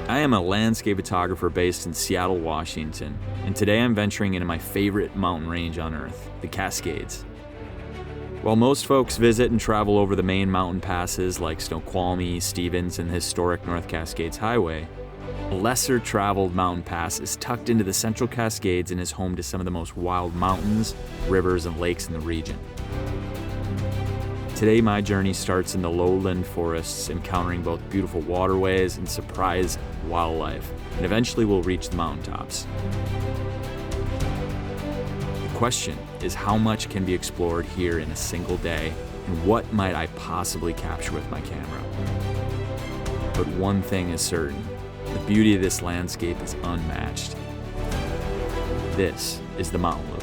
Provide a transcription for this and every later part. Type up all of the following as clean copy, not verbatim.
I am a landscape photographer based in Seattle, Washington, and today I'm venturing into my favorite mountain range on Earth, the Cascades. While most folks visit and travel over the main mountain passes like Snoqualmie, Stevens, and the historic North Cascades Highway, a lesser traveled mountain pass is tucked into the Central Cascades and is home to some of the most wild mountains, rivers, and lakes in the region. Today, my journey starts in the lowland forests, encountering both beautiful waterways and surprise wildlife, and eventually we'll reach the mountaintops. The question is, how much can be explored here in a single day, and what might I possibly capture with my camera? But one thing is certain, the beauty of this landscape is unmatched. This is the Mountain Loop.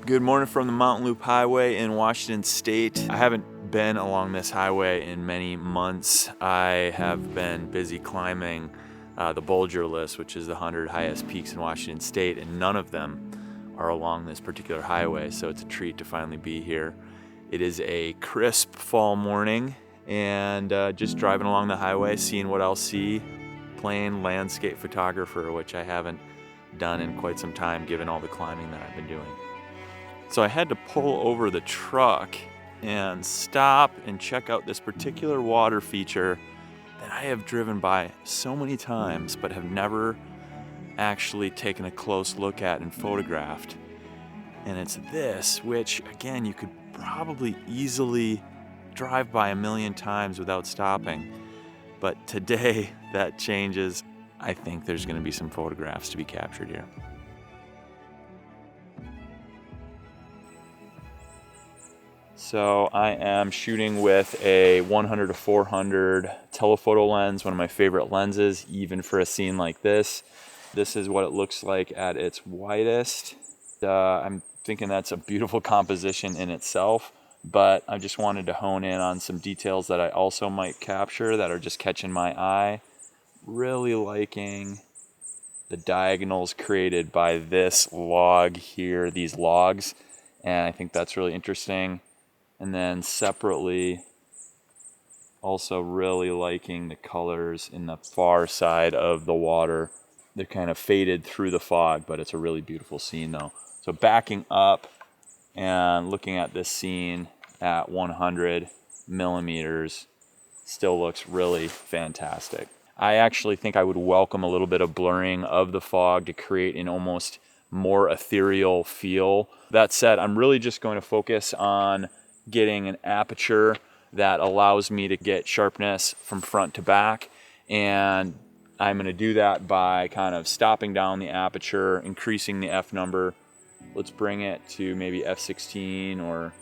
Good morning from the Mountain Loop Highway in Washington State. I haven't been along this highway in many months. I have been busy climbing the Bulger list, which is the 100 highest peaks in Washington State, and none of them are along this particular highway, so it's a treat to finally be here. It is a crisp fall morning, and just driving along the highway, seeing what I'll see, playing landscape photographer, which I haven't done in quite some time given all the climbing that I've been doing. So I had to pull over the truck and stop and check out this particular water feature that I have driven by so many times but have never actually taken a close look at and photographed. And it's this, which again, you could probably easily drive by a million times without stopping. But today that changes. I think there's going to be some photographs to be captured here. So I am shooting with a 100 to 400 telephoto lens, one of my favorite lenses, even for a scene like this. This is what it looks like at its widest. I'm thinking that's a beautiful composition in itself, but I just wanted to hone in on some details that I also might capture that are just catching my eye. Really liking the diagonals created by this log here, these logs, and I think that's really interesting. And then separately, also really liking the colors in the far side of the water. They're kind of faded through the fog, but it's a really beautiful scene though. So backing up and looking at this scene at 100 millimeters still looks really fantastic. I actually think I would welcome a little bit of blurring of the fog to create an almost more ethereal feel. That said, I'm really just going to focus on getting an aperture that allows me to get sharpness from front to back, and I'm going to do that by kind of stopping down the aperture, increasing the f number. Let's bring it to maybe f16 or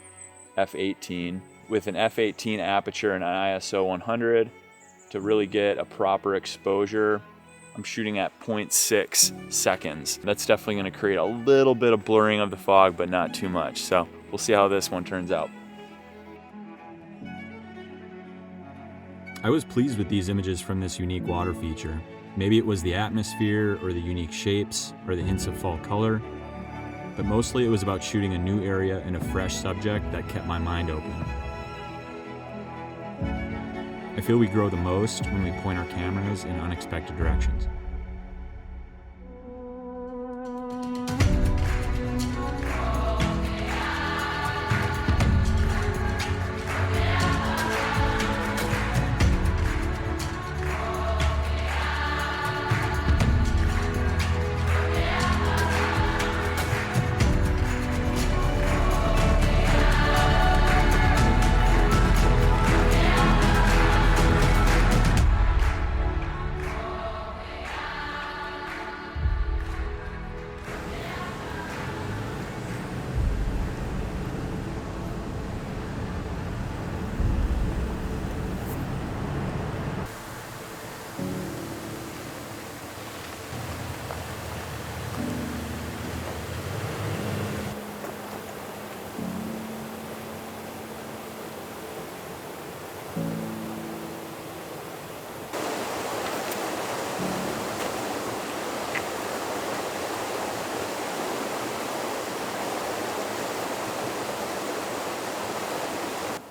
f18 with an f18 aperture and an ISO 100 to really get a proper exposure. I'm shooting at 0.6 seconds. That's definitely going to create a little bit of blurring of the fog, but not too much. So we'll see how this one turns out. I was pleased with these images from this unique water feature. Maybe it was the atmosphere or the unique shapes or the hints of fall color, but mostly it was about shooting a new area and a fresh subject that kept my mind open. I feel we grow the most when we point our cameras in unexpected directions.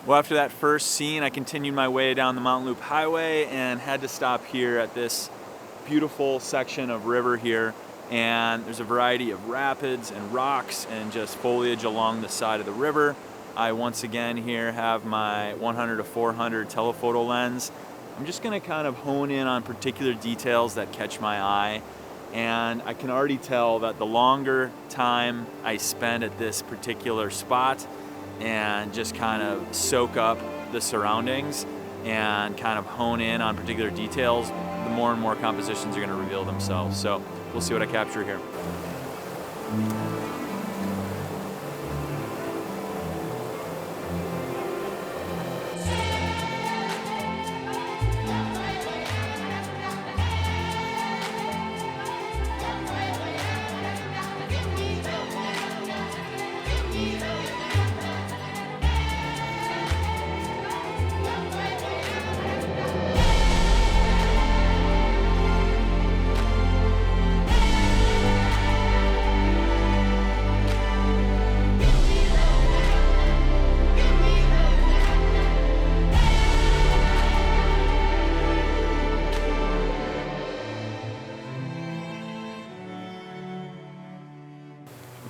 Well, after that first scene, I continued my way down the Mountain Loop Highway and had to stop here at this beautiful section of river here. And there's a variety of rapids and rocks and just foliage along the side of the river. I once again here have my 100 to 400 telephoto lens. I'm just gonna kind of hone in on particular details that catch my eye. And I can already tell that the longer time I spend at this particular spot and just kind of soak up the surroundings and kind of hone in on particular details, the more and more compositions are going to reveal themselves. So we'll see what I capture here.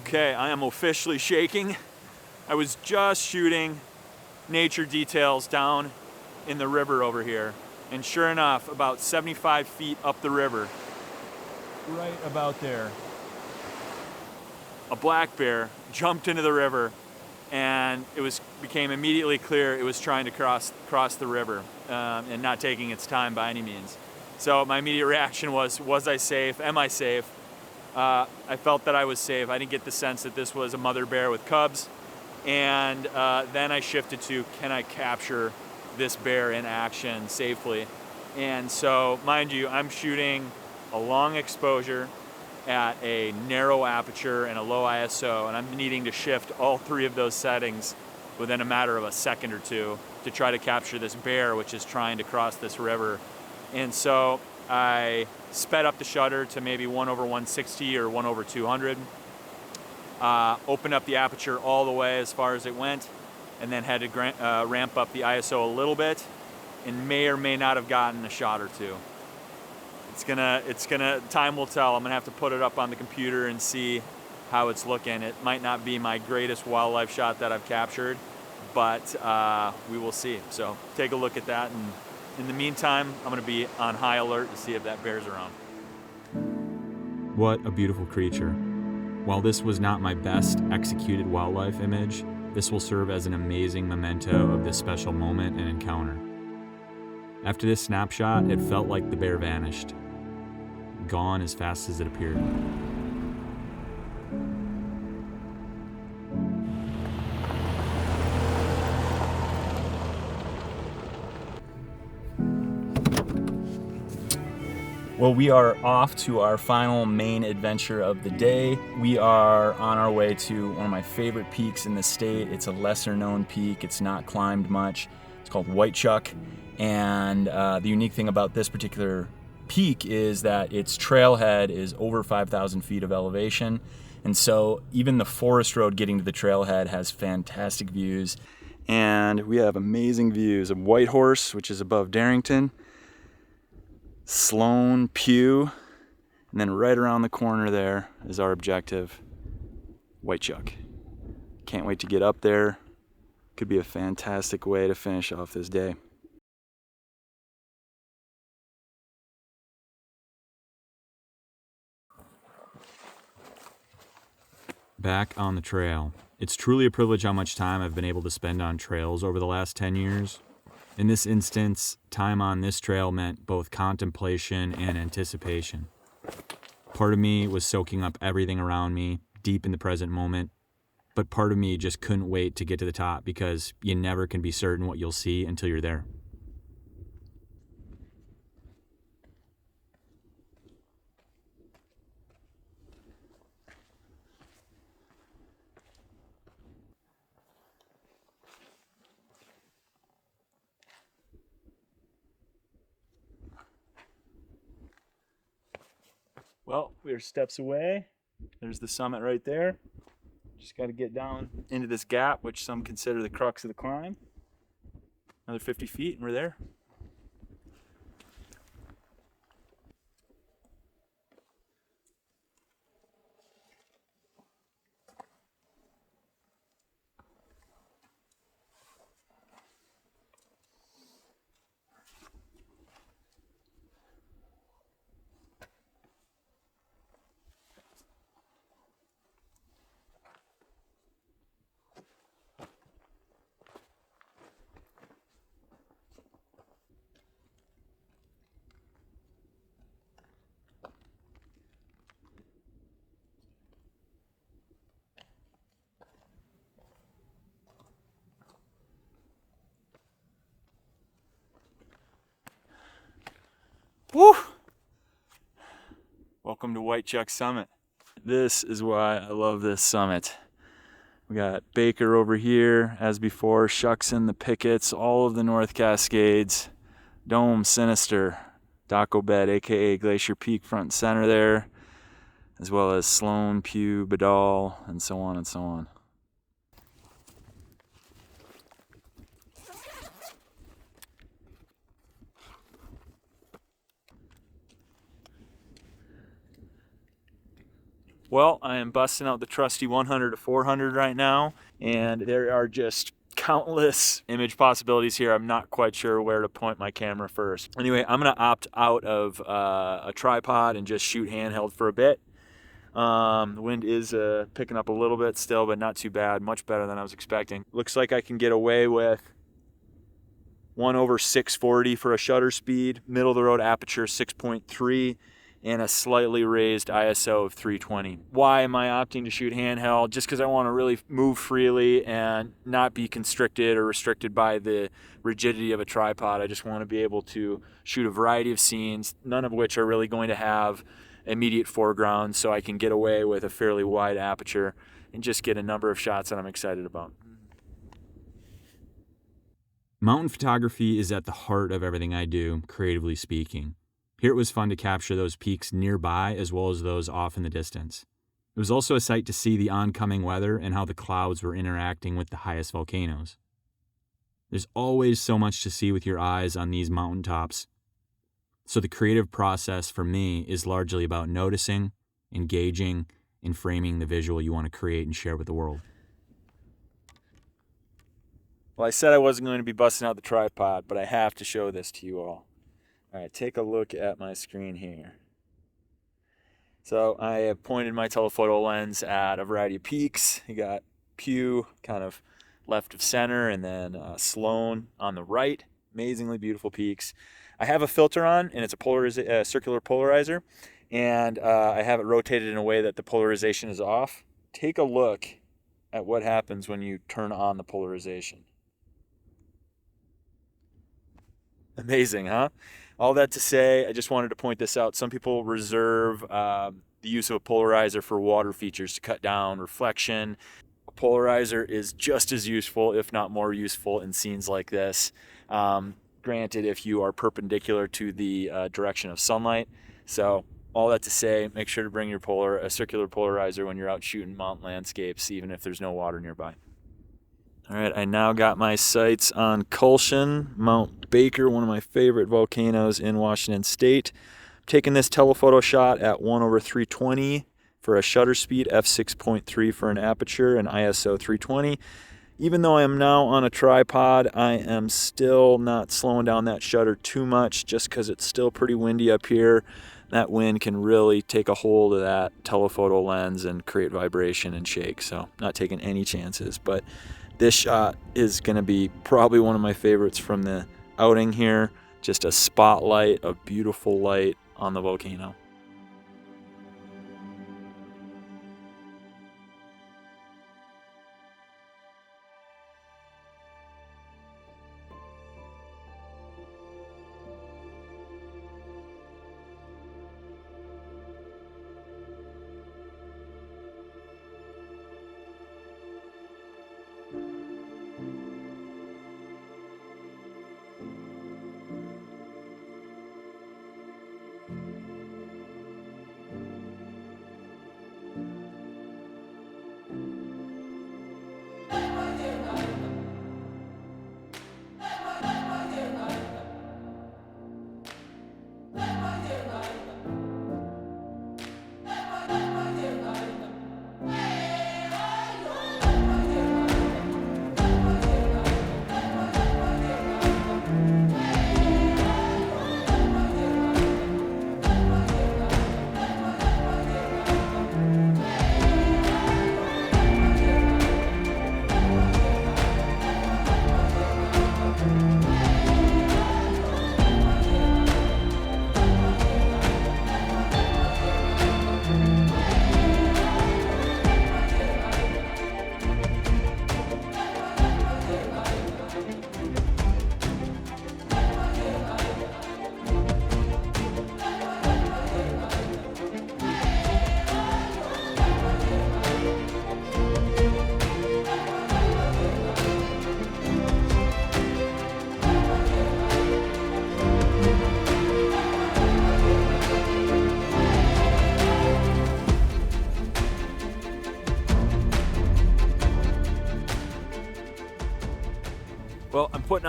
Okay, I am officially shaking. I was just shooting nature details down in the river over here. And sure enough, about 75 feet up the river, right about there, a black bear jumped into the river, and became immediately clear it was trying to cross the river and not taking its time by any means. So my immediate reaction was I safe? Am I safe? I felt that I was safe. I didn't get the sense that this was a mother bear with cubs. And then I shifted to, can I capture this bear in action safely? And so, mind you, I'm shooting a long exposure at a narrow aperture and a low ISO, and I'm needing to shift all three of those settings within a matter of a second or two to try to capture this bear, which is trying to cross this river. And so I sped up the shutter to maybe 1/160 or 1/200, opened up the aperture all the way as far as it went, and then had to ramp up the ISO a little bit, and may or may not have gotten a shot or two. Time will tell. I'm gonna have to put it up on the computer and see how it's looking. It might not be my greatest wildlife shot that I've captured, but we will see. So take a look at that, and in the meantime, I'm gonna be on high alert to see if that bear's around. What a beautiful creature. While this was not my best executed wildlife image, this will serve as an amazing memento of this special moment and encounter. After this snapshot, it felt like the bear vanished, gone as fast as it appeared. Well, we are off to our final main adventure of the day. We are on our way to one of my favorite peaks in the state. It's a lesser known peak. It's not climbed much. It's called White Chuck. And the unique thing about this particular peak is that its trailhead is over 5,000 feet of elevation. And so even the forest road getting to the trailhead has fantastic views. And we have amazing views of Whitehorse, which is above Darrington, Sloan, Pew, and then right around the corner there is our objective, White Chuck. Can't wait to get up there. Could be a fantastic way to finish off this day. Back on the trail. It's truly a privilege how much time I've been able to spend on trails over the last 10 years. In this instance, time on this trail meant both contemplation and anticipation. Part of me was soaking up everything around me, deep in the present moment, but part of me just couldn't wait to get to the top because you never can be certain what you'll see until you're there. Well, we're steps away. There's the summit right there. Just got to get down into this gap, which some consider the crux of the climb. Another 50 feet and we're there. Woo! Welcome to White Chuck Summit. This is why I love this summit. We got Baker over here, as before, Shuckson, the Pickets, all of the North Cascades, Dome, Sinister, Daco Bed, aka Glacier Peak, front and center there, as well as Sloan, Pew, Badal, and so on and so on. Well, I am busting out the trusty 100 to 400 right now, and there are just countless image possibilities here. I'm not quite sure where to point my camera first. Anyway, I'm gonna opt out of a tripod and just shoot handheld for a bit. The wind is picking up a little bit still, but not too bad. Much better than I was expecting. Looks like I can get away with 1/640 for a shutter speed, middle of the road aperture 6.3, and a slightly raised ISO of 320. Why am I opting to shoot handheld? Just because I want to really move freely and not be constricted or restricted by the rigidity of a tripod. I just want to be able to shoot a variety of scenes, none of which are really going to have immediate foreground, so I can get away with a fairly wide aperture and just get a number of shots that I'm excited about. Mountain photography is at the heart of everything I do, creatively speaking. Here it was fun to capture those peaks nearby as well as those off in the distance. It was also a sight to see the oncoming weather and how the clouds were interacting with the highest volcanoes. There's always so much to see with your eyes on these mountaintops. So the creative process for me is largely about noticing, engaging, and framing the visual you want to create and share with the world. Well, I said I wasn't going to be busting out the tripod, but I have to show this to you all. All right, take a look at my screen here. So I have pointed my telephoto lens at a variety of peaks. You got Pew kind of left of center, and then Sloan on the right. Amazingly beautiful peaks. I have a filter on, and it's a circular polarizer, and I have it rotated in a way that the polarization is off. Take a look at what happens when you turn on the polarization. Amazing, huh? All that to say, I just wanted to point this out. Some people reserve the use of a polarizer for water features to cut down reflection. A polarizer is just as useful, if not more useful, in scenes like this. Granted, if you are perpendicular to the direction of sunlight. So all that to say, make sure to bring a circular polarizer when you're out shooting mountain landscapes, even if there's no water nearby. All right, I now got my sights on Culshan, Mount Baker, one of my favorite volcanoes in Washington State. I'm taking this telephoto shot at 1/320 for a shutter speed, f6.3 for an aperture, and ISO 320. Even though I am now on a tripod, I am still not slowing down that shutter too much just because it's still pretty windy up here. That wind can really take a hold of that telephoto lens and create vibration and shake, so not taking any chances. But this shot is going to be probably one of my favorites from the outing here. Just a spotlight of beautiful light on the volcano.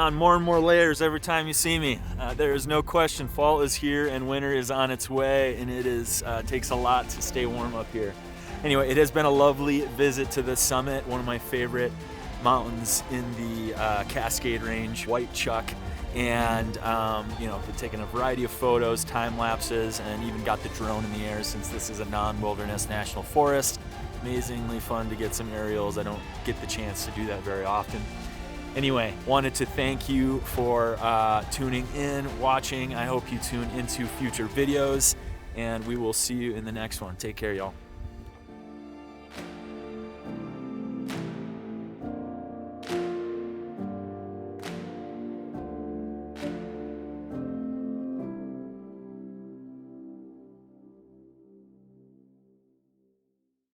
on more and more layers every time you see me. There is no question fall is here and winter is on its way, and it is takes a lot to stay warm up here. Anyway, it has been a lovely visit to the summit, one of my favorite mountains in the Cascade Range, White Chuck, and you know, been taking a variety of photos, time lapses, and even got the drone in the air since this is a non-wilderness national forest. Amazingly fun to get some aerials. I don't get the chance to do that very often. Anyway, wanted to thank you for tuning in, watching. I hope you tune into future videos, and we will see you in the next one. Take care, y'all.